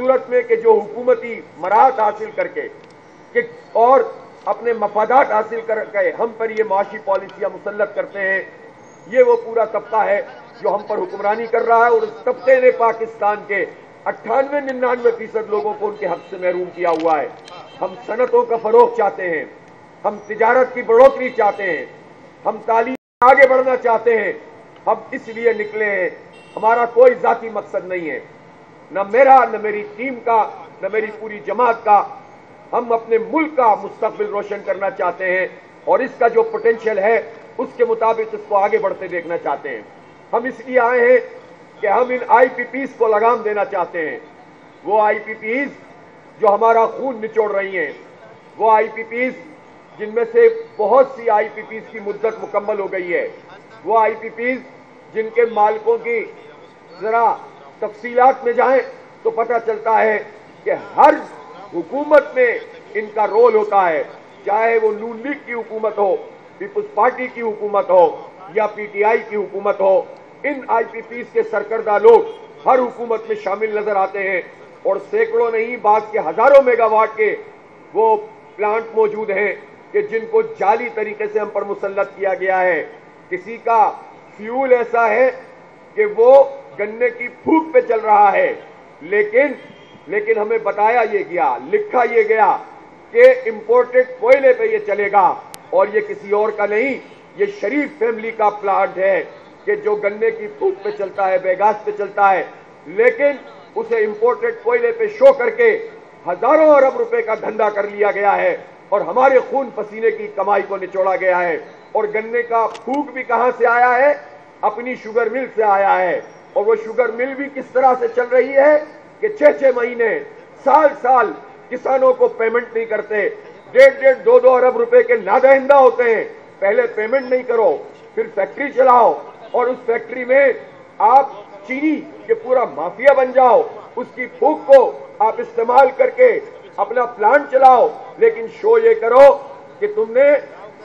صورت میں کہ جو حکومتی مراحت حاصل کر کے اور اپنے مفادات حاصل کر کے ہم پر یہ معاشی پالیسیاں مسلط کرتے ہیں، یہ وہ پورا طبقہ ہے جو ہم پر حکمرانی کر رہا ہے، اور اس طبقے نے پاکستان کے 98-99% لوگوں کو ان کے حق سے محروم کیا ہوا ہے۔ ہم صنعتوں کا فروغ چاہتے ہیں، ہم تجارت کی بڑھوتری چاہتے ہیں، ہم تعلیم میں آگے بڑھنا چاہتے ہیں، ہم اس لیے نکلے ہیں۔ ہمارا کوئی ذاتی مقصد نہیں ہے، نہ میرا، نہ میری ٹیم کا، نہ میری پوری جماعت کا۔ ہم اپنے ملک کا مستقبل روشن کرنا چاہتے ہیں، اور اس کا جو پوٹینشیل ہے اس کے مطابق اس کو آگے بڑھتے دیکھنا چاہتے ہیں۔ ہم اس لیے آئے ہیں کہ ہم ان آئی پی پیز کو لگام دینا چاہتے ہیں، وہ آئی پی پیز جو ہمارا خون نچوڑ رہی ہیں، وہ آئی پی پیز جن میں سے بہت سی آئی پی پیز کی مدت مکمل ہو گئی ہے، وہ آئی پی پیز جن کے مالکوں کی ذرا تفصیلات میں جائیں تو پتہ چلتا ہے کہ ہر حکومت میں ان کا رول ہوتا ہے، چاہے وہ نون لیگ کی حکومت ہو، پیپلز پارٹی کی حکومت ہو یا پی ٹی آئی کی حکومت ہو۔ ان آئی پی پیز کے سرکردہ لوگ ہر حکومت میں شامل نظر آتے ہیں، اور سینکڑوں نہیں بعض کے ہزاروں میگا واٹ کے وہ پلانٹ موجود ہیں کہ جن کو جعلی طریقے سے ہم پر مسلط کیا گیا ہے۔ کسی کا فیول ایسا ہے کہ وہ گنے کی پھوک پہ چل رہا ہے، لیکن ہمیں بتایا یہ گیا، لکھا یہ گیا کہ امپورٹڈ کوئلے پہ یہ چلے گا، اور یہ کسی اور کا نہیں، یہ شریف فیملی کا پلانٹ ہے کہ جو گنے کی پھوک پہ چلتا ہے، بیگاس پہ چلتا ہے، لیکن اسے امپورٹڈ کوئلے پہ شو کر کے ہزاروں ارب روپے کا دھندا کر لیا گیا ہے، اور ہمارے خون پسینے کی کمائی کو نچوڑا گیا ہے۔ اور گنے کا پھوک بھی کہاں سے آیا ہے؟ اپنی شوگر مل سے آیا ہے، اور وہ شوگر مل بھی کس طرح سے چل رہی ہے کہ 6 مہینے، سال کسانوں کو پیمنٹ نہیں کرتے، 1.5 2 ارب روپے کے نادہندہ ہوتے ہیں۔ پہلے پیمنٹ نہیں کرو، پھر فیکٹری چلاؤ، اور اس فیکٹری میں آپ چینی کے پورا مافیا بن جاؤ، اس کی پھوک کو آپ استعمال کر کے اپنا پلانٹ چلاؤ، لیکن شو یہ کرو کہ تم نے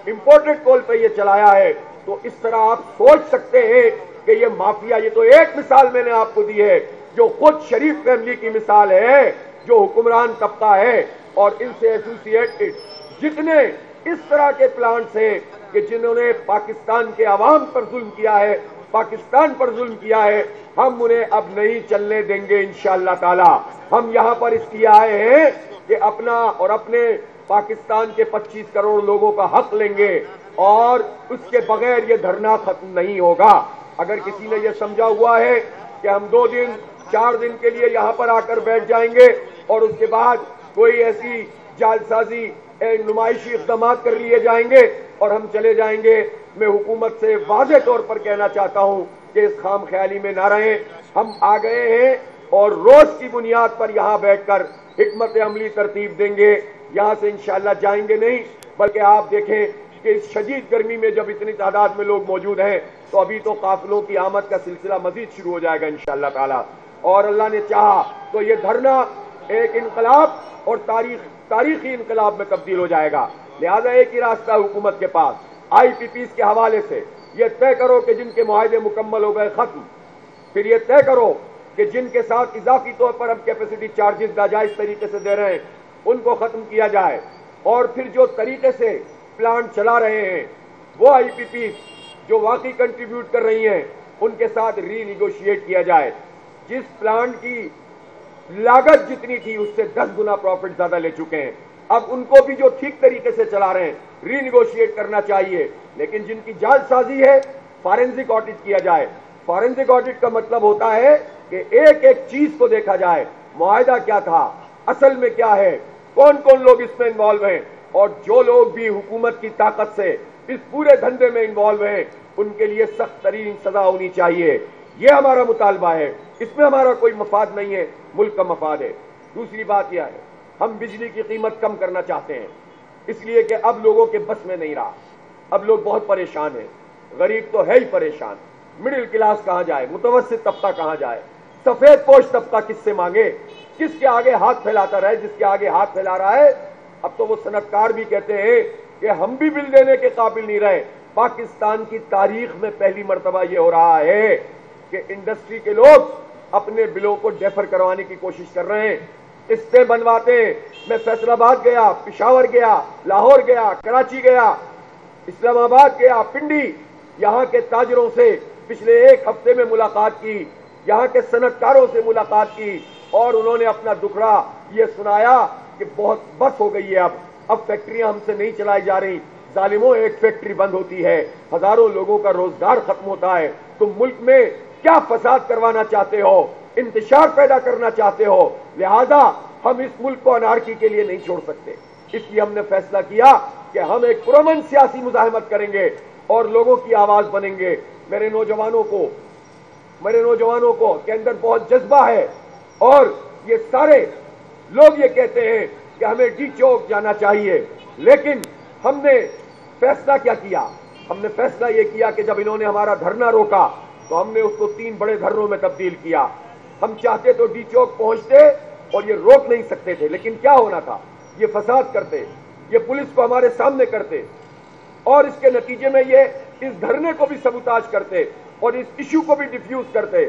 امپورٹڈ کول پہ یہ چلایا ہے۔ تو اس طرح آپ سوچ سکتے ہیں کہ یہ مافیا، یہ تو ایک مثال میں نے آپ کو دی ہے جو خود شریف فیملی کی مثال ہے، جو حکمران طبقہ ہے، اور ان سے ایسوسیٹڈ جتنے اس طرح کے پلانٹس ہیں کہ جنہوں نے پاکستان کے عوام پر ظلم کیا ہے، پاکستان پر ظلم کیا ہے، ہم انہیں اب نہیں چلنے دیں گے انشاءاللہ تعالی۔ ہم یہاں پر اس لیے آئے ہیں کہ اپنا اور اپنے پاکستان کے 25 کروڑ لوگوں کا حق لیں گے، اور اس کے بغیر یہ دھرنا ختم نہیں ہوگا۔ اگر کسی نے یہ سمجھا ہوا ہے کہ ہم 2 دن 4 دن کے لیے یہاں پر آ کر بیٹھ جائیں گے اور اس کے بعد کوئی ایسی جعل سازی نمائشی اقدامات کر لیے جائیں گے اور ہم چلے جائیں گے، میں حکومت سے واضح طور پر کہنا چاہتا ہوں کہ اس خام خیالی میں نہ رہیں۔ ہم آ گئے ہیں اور روز کی بنیاد پر یہاں بیٹھ کر حکمت عملی ترتیب دیں گے، یہاں سے انشاءاللہ جائیں گے نہیں۔ بلکہ آپ دیکھیں کہ اس شدید گرمی میں جب اتنی تعداد میں لوگ موجود ہیں تو ابھی تو قافلوں کی آمد کا سلسلہ مزید شروع ہو جائے گا انشاءاللہ تعالی، اور اللہ نے چاہا تو یہ دھرنا ایک انقلاب اور تاریخی انقلاب میں تبدیل ہو جائے گا۔ لہذا ایک ہی راستہ حکومت کے پاس، آئی پی پیز کے حوالے سے یہ طے کرو کہ جن کے معاہدے مکمل ہو گئے ختم، پھر یہ طے کرو کہ جن کے ساتھ اضافی طور پر ہم کیپیسٹی چارجز ناجائز طریقے سے دے رہے ہیں ان کو ختم کیا جائے، اور پھر جو طریقے سے پلانٹ چلا رہے ہیں وہ آئی پی پیز جو واقعی کنٹریبیوٹ کر رہی ہیں ان کے ساتھ ری نیگوشیٹ کیا جائے۔ جس پلانٹ کی لاگت جتنی تھی اس سے 10 گنا پروفٹ زیادہ لے چکے ہیں، اب ان کو بھی جو ٹھیک طریقے سے چلا رہے ہیں ری نیگوشیٹ کرنا چاہیے، لیکن جن کی جعل سازی ہے فارنزک آڈٹ کیا جائے۔ فارنزک آڈٹ کا مطلب ہوتا ہے کہ ایک ایک چیز کو دیکھا جائے، معاہدہ کیا تھا، اصل میں کیا ہے، کون کون لوگ اس میں انوالو ہیں، اور جو لوگ بھی حکومت کی طاقت سے اس پورے دھندے میں انوالو ہیں ان کے لیے سخت ترین سزا ہونی چاہیے۔ یہ ہمارا مطالبہ ہے، اس میں ہمارا کوئی مفاد نہیں ہے، ملک کا مفاد ہے۔ دوسری بات یہ ہے ہم بجلی کی قیمت کم کرنا چاہتے ہیں، اس لیے کہ اب لوگوں کے بس میں نہیں رہا، اب لوگ بہت پریشان ہیں، غریب تو ہے ہی پریشان، مڈل کلاس کہاں جائے، متوسط طبقہ کہاں جائے، سفید پوش طبقہ کس سے مانگے، کس کے آگے ہاتھ پھیلاتا رہے، جس کے آگے ہاتھ پھیلا رہا ہے۔ اب تو وہ صنعت کار بھی کہتے ہیں کہ ہم بھی بل دینے کے قابل نہیں رہے۔ پاکستان کی تاریخ میں پہلی مرتبہ یہ ہو رہا ہے کہ انڈسٹری کے لوگ اپنے بلوں کو ڈیفر کروانے کی کوشش کر رہے ہیں، اسٹے بنواتے ہیں۔ میں فیصل آباد گیا، پشاور گیا، لاہور گیا، کراچی گیا، اسلام آباد گیا، پنڈی، یہاں کے تاجروں سے پچھلے ایک ہفتے میں ملاقات کی، یہاں کے صنعت کاروں سے ملاقات کی، اور انہوں نے اپنا دکھڑا یہ سنایا کہ بہت بس ہو گئی ہے، اب فیکٹریاں ہم سے نہیں چلائی جا رہی۔ ظالموں، ایک فیکٹری بند ہوتی ہے، ہزاروں لوگوں کا روزگار ختم ہوتا ہے۔ تم ملک میں کیا فساد کروانا چاہتے ہو، انتشار پیدا کرنا چاہتے ہو، لہذا ہم اس ملک کو انارکی کے لیے نہیں چھوڑ سکتے۔ اس لیے ہم نے فیصلہ کیا کہ ہم ایک پرامن سیاسی مزاحمت کریں گے اور لوگوں کی آواز بنیں گے۔ میرے نوجوانوں کو کے اندر بہت جذبہ ہے، اور یہ سارے لوگ یہ کہتے ہیں کہ ہمیں ڈی چوک جانا چاہیے، لیکن ہم نے فیصلہ کیا کیا؟ ہم نے فیصلہ یہ کیا کہ جب انہوں نے ہمارا دھرنا روکا تو ہم نے اس کو 3 بڑے دھرنوں میں تبدیل کیا۔ ہم چاہتے تو ڈی چوک پہنچتے اور یہ روک نہیں سکتے تھے، لیکن کیا ہونا تھا؟ یہ فساد کرتے، یہ پولیس کو ہمارے سامنے کرتے، اور اس کے نتیجے میں یہ اس دھرنے کو بھی سبوتاج کرتے اور اس ایشو کو بھی ڈیفیوز کرتے،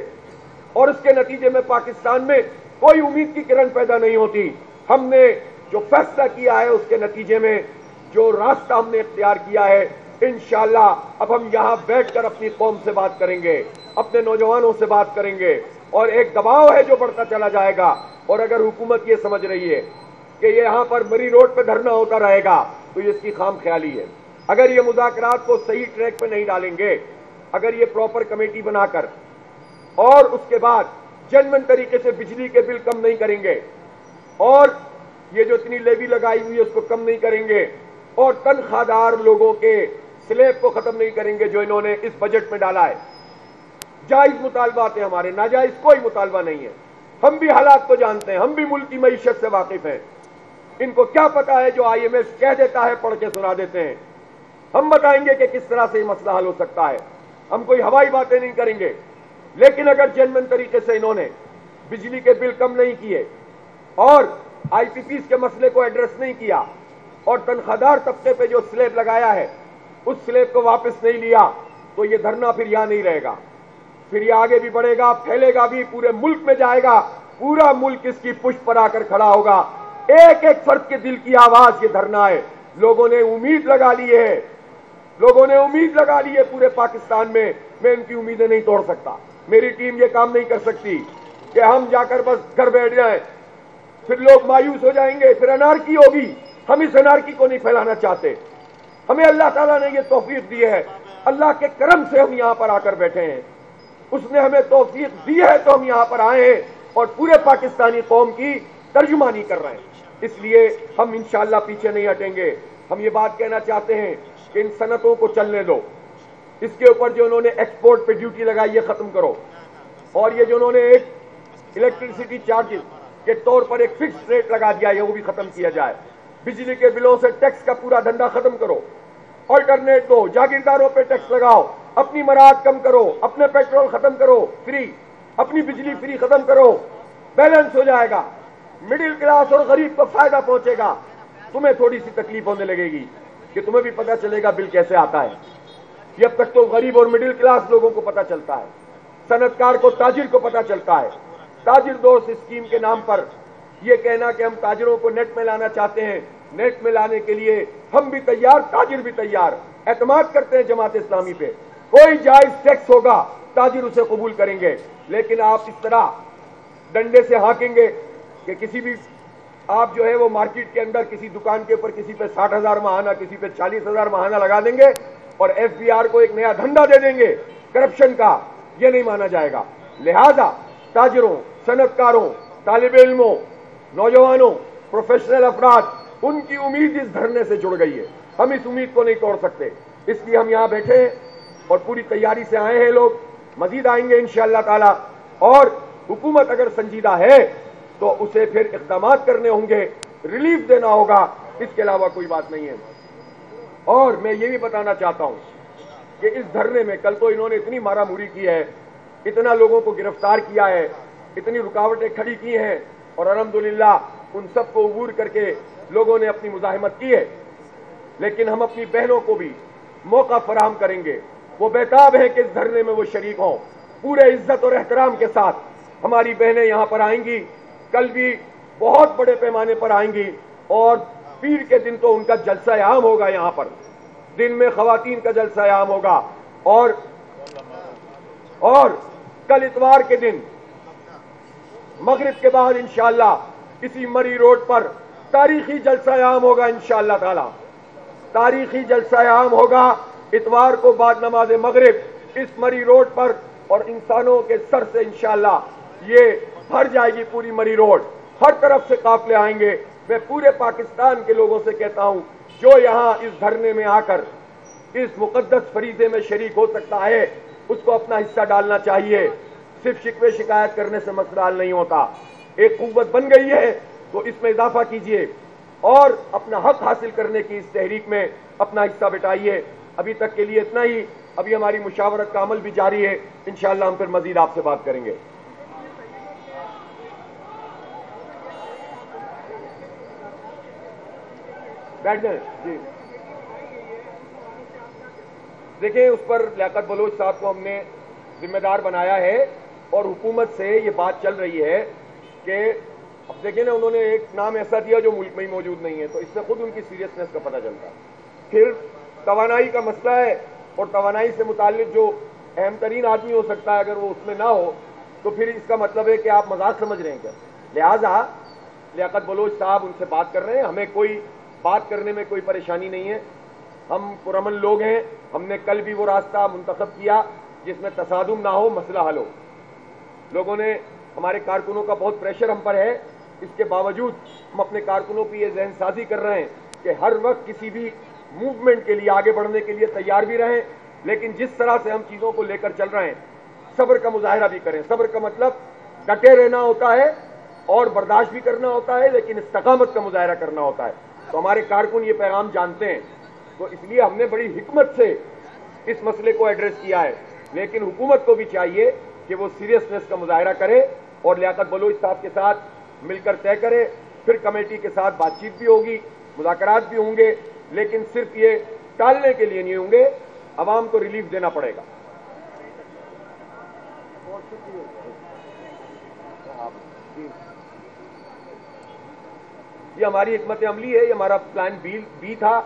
اور اس کے نتیجے میں پاکستان میں کوئی امید کی کرن پیدا نہیں ہوتی۔ ہم نے جو فیصلہ کیا ہے اس کے نتیجے میں جو راستہ ہم نے اختیار کیا ہے، انشاءاللہ اب ہم یہاں بیٹھ کر اپنی قوم سے بات کریں گے، اپنے نوجوانوں سے بات کریں گے، اور ایک دباؤ ہے جو بڑھتا چلا جائے گا۔ اور اگر حکومت یہ سمجھ رہی ہے کہ یہ یہاں پر مری روڈ پہ دھرنا ہوتا رہے گا تو یہ اس کی خام خیالی ہے۔ اگر یہ مذاکرات کو صحیح ٹریک پہ نہیں ڈالیں گے، اگر یہ پراپر کمیٹی بنا کر اور اس کے بعد جنمن طریقے سے بجلی کے بل کم نہیں کریں گے، اور یہ جو اتنی لیوی لگائی ہوئی ہے اس کو کم نہیں کریں گے، اور تنخواہ دار لوگوں کے سلیب کو ختم نہیں کریں گے جو انہوں نے اس بجٹ میں ڈالا ہے۔ جائز مطالبات ہیں ہمارے، ناجائز کوئی مطالبہ نہیں ہے۔ ہم بھی حالات کو جانتے ہیں، ہم بھی ملک کی معیشت سے واقف ہیں۔ ان کو کیا پتا ہے جو آئی ایم ایف کہہ دیتا ہے پڑھ کے سنا دیتے ہیں؟ ہم بتائیں گے کہ کس طرح سے یہ مسئلہ حل ہو سکتا ہے۔ ہم کوئی ہوائی باتیں نہیں کریں گے، لیکن اگر جینوئن طریقے سے انہوں نے بجلی کے بل کم نہیں کیے اور آئی پی پیز کے مسئلے کو ایڈریس نہیں کیا اور تنخواہ دار طبقے پہ جو سلیب لگایا ہے اس سلیب کو واپس نہیں لیا، تو یہ دھرنا پھر یہاں نہیں رہے گا، پھر یہ آگے بھی بڑھے گا، پھیلے گا بھی، پورے ملک میں جائے گا، پورا ملک اس کی پشت پر آ کر کھڑا ہوگا۔ ایک ایک فرد کے دل کی آواز یہ دھرنا ہے۔ لوگوں نے امید لگا لی ہے، پورے پاکستان میں۔ میں ان کی امیدیں نہیں توڑ سکتا، میری ٹیم یہ کام نہیں کر سکتی کہ ہم جا کر بس گھر بیٹھ جائیں، پھر لوگ مایوس ہو جائیں گے، پھر انارکی ہوگی۔ ہم اس انارکی کو نہیں پھیلانا چاہتے۔ ہمیں اللہ تعالیٰ نے یہ توفیق دی ہے، اللہ کے کرم سے ہم یہاں پر آ کر بیٹھے ہیں، اس نے ہمیں توفیق دی ہے تو ہم یہاں پر آئے ہیں اور پورے پاکستانی قوم کی ترجمانی کر رہے ہیں۔ اس لیے ہم انشاءاللہ پیچھے نہیں ہٹیں گے۔ ہم یہ بات کہنا چاہتے ہیں کہ ان صنعتوں کو چلنے دو، اس کے اوپر جو انہوں نے ایکسپورٹ پہ ڈیوٹی لگائی یہ ختم کرو، اور یہ جو انہوں نے ایک الیکٹریسٹی چارجز کے طور پر ایک فکس ریٹ لگا دیا ہے وہ بھی ختم کیا جائے۔ بجلی کے بلوں سے ٹیکس کا پورا دھندا ختم کرو، آلٹرنیٹ دو، جاگیرداروں پہ ٹیکس لگاؤ، اپنی مراعات کم کرو، اپنے پیٹرول ختم کرو فری، اپنی بجلی فری ختم کرو، بیلنس ہو جائے گا، مڈل کلاس اور غریب کو فائدہ پہنچے گا۔ تمہیں تھوڑی سی تکلیف ہونے لگے گی کہ تمہیں بھی پتہ چلے گا بل کیسے آتا ہے۔ یہ اب تک تو غریب اور مڈل کلاس لوگوں کو پتہ چلتا ہے، صنعت کار کو، تاجر کو پتہ چلتا ہے۔ تاجر دوست اسکیم کے نام پر یہ کہنا کہ ہم تاجروں کو نیٹ میں لانا چاہتے ہیں، نیٹ میں لانے کے لیے ہم بھی تیار، تاجر بھی تیار، اعتماد کرتے ہیں جماعت اسلامی پہ۔ کوئی جائز ٹیکس ہوگا تاجر اسے قبول کریں گے، لیکن آپ اس طرح ڈنڈے سے ہانکیں گے کہ کسی بھی آپ جو ہے وہ مارکیٹ کے اندر کسی دکان کے اوپر کسی پہ 60,000 ماہانہ، کسی پہ 40,000 ماہانہ لگا دیں گے اور ایف بی آر کو ایک نیا دھندا دے دیں گے کرپشن کا، یہ نہیں مانا جائے گا۔ لہذا تاجروں، صنعت کاروں، طالب علموں، نوجوانوں، پروفیشنل افراد، ان کی امید اس دھرنے سے جڑ گئی ہے۔ ہم اس امید کو نہیں توڑ سکتے، اس لیے ہم یہاں بیٹھے ہیں اور پوری تیاری سے آئے ہیں۔ لوگ مزید آئیں گے انشاءاللہ تعالی، اور حکومت اگر سنجیدہ ہے تو اسے پھر اقدامات کرنے ہوں گے، ریلیف دینا ہوگا، اس کے علاوہ کوئی بات نہیں ہے۔ اور میں یہ بھی بتانا چاہتا ہوں کہ اس دھرنے میں کل تو انہوں نے اتنی مارا موری کی ہے، اتنا لوگوں کو گرفتار کیا ہے، اتنی رکاوٹیں کھڑی کی ہیں، اور الحمدللہ ان سب کو عبور کر کے لوگوں نے اپنی مزاحمت کی ہے، لیکن ہم اپنی بہنوں کو بھی موقع فراہم کریں گے۔ وہ بیتاب ہیں کہ اس دھرنے میں وہ شریک ہوں، پورے عزت اور احترام کے ساتھ ہماری بہنیں یہاں پر آئیں گی, کل بھی بہت بڑے پیمانے پر آئیں گی, اور پیر کے دن تو ان کا جلسہ عام ہوگا یہاں پر, دن میں خواتین کا جلسہ عام ہوگا, اور کل اتوار کے دن مغرب کے بعد انشاءاللہ اسی مری روڈ پر تاریخی جلسہ عام ہوگا انشاءاللہ تعالی, تاریخی جلسہ عام ہوگا اتوار کو بعد نماز مغرب اس مری روڈ پر, اور انسانوں کے سر سے انشاءاللہ یہ بھر جائے گی پوری مری روڈ, ہر طرف سے قافلے آئیں گے. میں پورے پاکستان کے لوگوں سے کہتا ہوں جو یہاں اس دھرنے میں آ کر اس مقدس فریضے میں شریک ہو سکتا ہے اس کو اپنا حصہ ڈالنا چاہیے. صرف شکوے شکایت کرنے سے مسئلہ حل نہیں ہوتا, ایک قوت بن گئی ہے تو اس میں اضافہ کیجئے اور اپنا حق حاصل کرنے کی اس تحریک میں اپنا حصہ بٹائیے. ابھی تک کے لیے اتنا ہی, ابھی ہماری مشاورت کا عمل بھی جاری ہے, انشاءاللہ ہم پھر مزید آپ سے بات کریں گے. بیٹھ جائیں. جی دیکھیں, اس پر لیاقت بلوچ صاحب کو ہم نے ذمہ دار بنایا ہے, اور حکومت سے یہ بات چل رہی ہے کہ اب دیکھیں نا, انہوں نے ایک نام ایسا دیا جو ملک میں ہی موجود نہیں ہے, تو اس سے خود ان کی سیریسنس کا پتہ چلتا ہے. پھر توانائی کا مسئلہ ہے, اور توانائی سے متعلق جو اہم ترین آدمی ہو سکتا ہے اگر وہ اس میں نہ ہو تو پھر اس کا مطلب ہے کہ آپ مذاق سمجھ رہے ہیں کیا. لہذا لیاقت بلوچ صاحب ان سے بات کر رہے ہیں, ہمیں کوئی بات کرنے میں کوئی پریشانی نہیں ہے, ہم پرامن لوگ ہیں. ہم نے کل بھی وہ راستہ منتخب کیا جس میں تصادم نہ ہو, مسئلہ حل ہو. لوگوں نے, ہمارے کارکنوں کا بہت پریشر ہم پر ہے, اس کے باوجود ہم اپنے کارکنوں کی یہ ذہن سازی کر رہے ہیں کہ ہر وقت کسی بھی موومنٹ کے لیے آگے بڑھنے کے لیے تیار بھی رہیں, لیکن جس طرح سے ہم چیزوں کو لے کر چل رہے ہیں صبر کا مظاہرہ بھی کریں. صبر کا مطلب ڈٹے رہنا ہوتا ہے اور برداشت بھی کرنا ہوتا ہے, لیکن استقامت کا مظاہرہ کرنا ہوتا ہے. تو ہمارے کارکن یہ پیغام جانتے ہیں, تو اس لیے ہم نے بڑی حکمت سے اس مسئلے کو ایڈریس کیا ہے. لیکن حکومت کو بھی چاہیے کہ وہ سیریسنس کا مظاہرہ کرے اور لیاقت بلوچ صاحب کے ساتھ مل کر طے کرے. پھر کمیٹی کے ساتھ بات چیت بھی ہوگی, مذاکرات بھی ہوں گے, لیکن صرف یہ ٹالنے کے لیے نہیں ہوں گے, عوام کو ریلیف دینا پڑے گا. یہ ہماری حکمت عملی ہے, یہ ہمارا پلان بی تھا.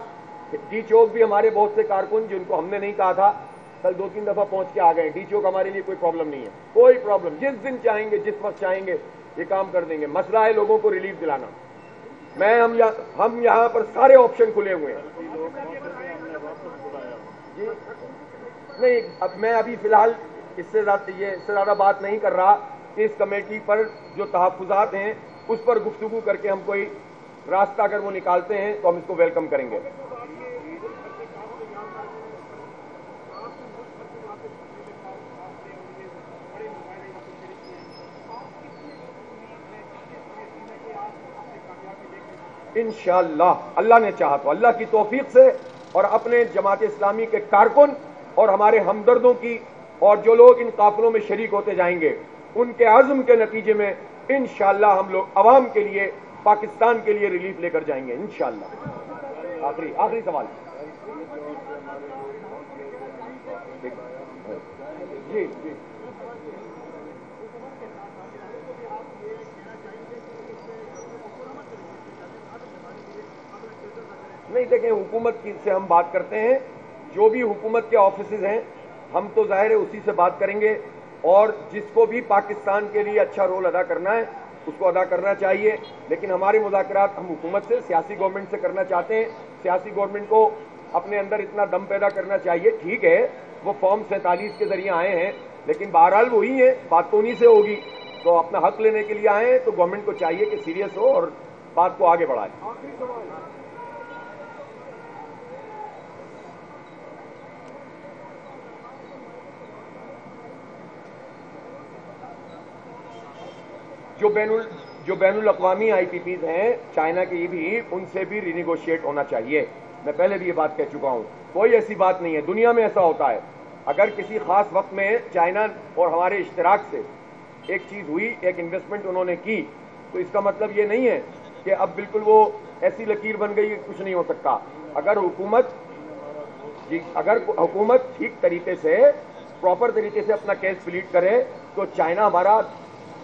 ڈی چوک بھی ہمارے بہت سے کارکن جن کو ہم نے نہیں کہا تھا کل 2-3 دفعہ پہنچ کے آ گئے. ڈی چوک ہمارے لیے کوئی پرابلم نہیں ہے, کوئی پرابلم, جس دن چاہیں گے جس وقت چاہیں گے یہ کام کر دیں گے. مسئلہ ہے لوگوں کو ریلیف دلانا. ہم یہاں پر سارے آپشن کھلے ہوئے ہیں. جی نہیں, اب میں ابھی فی الحال اس سے زیادہ بات نہیں کر رہا کہ اس کمیٹی پر جو تحفظات ہیں اس پر گفتگو کر کے ہم کوئی راستہ اگر وہ نکالتے ہیں تو ہم اس کو ویلکم کریں گے. انشاءاللہ اللہ نے چاہا تو, اللہ کی توفیق سے, اور اپنے جماعت اسلامی کے کارکن اور ہمارے ہمدردوں کی اور جو لوگ ان قافلوں میں شریک ہوتے جائیں گے ان کے عزم کے نتیجے میں انشاءاللہ ہم لوگ عوام کے لیے, پاکستان کے لیے ریلیف لے کر جائیں گے انشاءاللہ. آخری سوال. جی جی نہیں, دیکھیں حکومت کی سے ہم بات کرتے ہیں, جو بھی حکومت کے آفیسز ہیں ہم تو ظاہر ہے اسی سے بات کریں گے, اور جس کو بھی پاکستان کے لیے اچھا رول ادا کرنا ہے اس کو ادا کرنا چاہیے. لیکن ہمارے مذاکرات ہم حکومت سے, سیاسی گورنمنٹ سے کرنا چاہتے ہیں. سیاسی گورنمنٹ کو اپنے اندر اتنا دم پیدا کرنا چاہیے. ٹھیک ہے وہ فارم 47 کے ذریعے آئے ہیں, لیکن بہرحال وہی ہیں, بات تو انہیں سے ہوگی. تو اپنا حق لینے کے لیے آئے ہیں تو گورنمنٹ کو چاہیے کہ سیریس ہو اور بات کو آگے بڑھائے. جو بین الاقوامی آئی پی پیز ہیں چائنا کی بھی, ان سے بھی رینیگوشیٹ ہونا چاہیے. میں پہلے بھی یہ بات کہہ چکا ہوں, کوئی ایسی بات نہیں ہے. دنیا میں ایسا ہوتا ہے, اگر کسی خاص وقت میں چائنا اور ہمارے اشتراک سے ایک چیز ہوئی, ایک انویسٹمنٹ انہوں نے کی, تو اس کا مطلب یہ نہیں ہے کہ اب بالکل وہ ایسی لکیر بن گئی کچھ نہیں ہو سکتا. اگر حکومت ٹھیک طریقے سے, پراپر طریقے سے اپنا کیس پلیٹ کرے تو چائنا ہمارا